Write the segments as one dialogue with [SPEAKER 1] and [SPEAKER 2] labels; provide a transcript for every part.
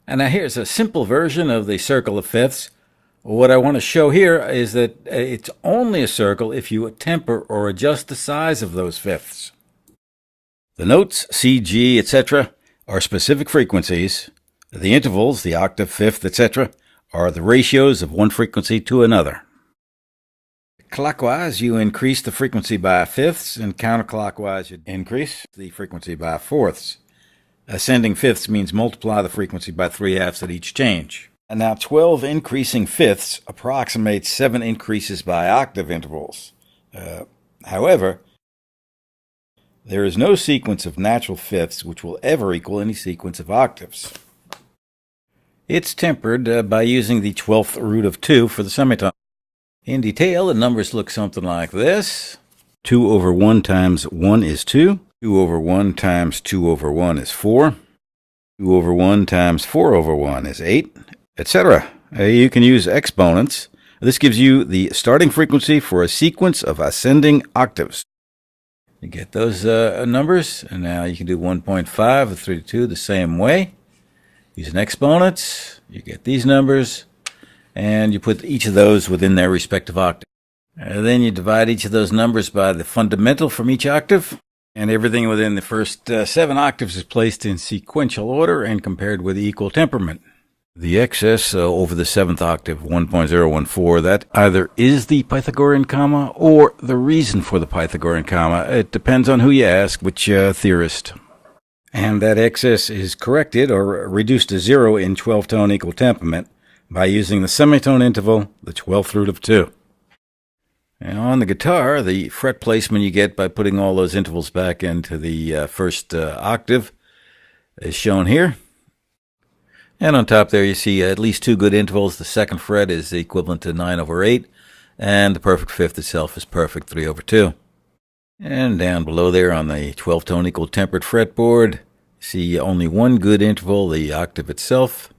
[SPEAKER 1] And now here's a simple version of the circle of fifths. What I want to show here is that it's only a circle if you temper or adjust the size of those fifths. The notes, C, G, etc. are specific frequencies. The intervals, the octave, fifth, etc. are the ratios of one frequency to another. Clockwise, you increase the frequency by fifths, and counterclockwise, you increase the frequency by fourths. Ascending fifths means multiply the frequency by 3/2 at each change. And now 12 increasing fifths approximates 7 increases by octave intervals. However, there is no sequence of natural fifths which will ever equal any sequence of octaves. It's tempered by using the 12th root of 2 for the semitone. In detail, the numbers look something like this. 2 over 1 times 1 is 2. 2 over 1 times 2 over 1 is 4. 2 over 1 times 4 over 1 is 8, etc. You can use exponents. This gives you the starting frequency for a sequence of ascending octaves. You get those numbers, and now you can do 1.5 of 3 to 2 the same way. Using exponents, you get these numbers, and you put each of those within their respective octave. Then you divide each of those numbers by the fundamental from each octave. And everything within the first 7 octaves is placed in sequential order and compared with equal temperament. The excess over the 7th octave, 1.014, that either is the Pythagorean comma or the reason for the Pythagorean comma. It depends on who you ask, which theorist. And that excess is corrected or reduced to 0 in 12-tone equal temperament by using the semitone interval, the 12th root of 2. Now on the guitar, the fret placement you get by putting all those intervals back into the first octave is shown here. And on top there you see at least 2 good intervals. The second fret is equivalent to 9 over 8, and the perfect fifth itself is perfect 3 over 2. And down below there on the 12-tone equal tempered fretboard, you see only 1 good interval, the octave itself.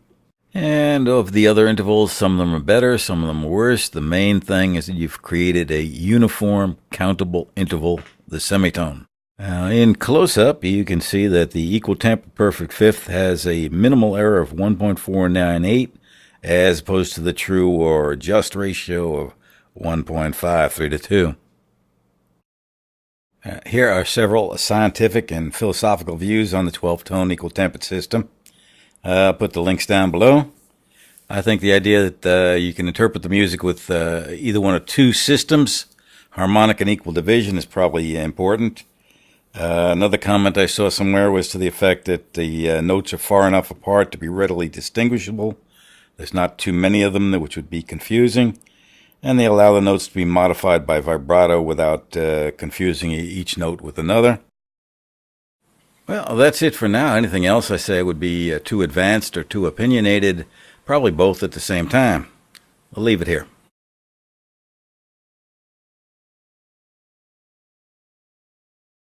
[SPEAKER 1] And of the other intervals, some of them are better, some of them are worse. The main thing is that you've created a uniform, countable interval, the semitone. Now, in close-up, you can see that the equal tempered perfect fifth has a minimal error of 1.498, as opposed to the true or just ratio of 1.53 to 2. Here are several scientific and philosophical views on the 12-tone equal tempered system. I'll put the links down below. I think the idea that you can interpret the music with either one of 2 systems, harmonic and equal division, is probably important. Another comment I saw somewhere was to the effect that the notes are far enough apart to be readily distinguishable. There's not too many of them, which would be confusing. And they allow the notes to be modified by vibrato without confusing each note with another. Well, that's it for now. Anything else I say would be too advanced or too opinionated, probably both at the same time. I'll leave it here.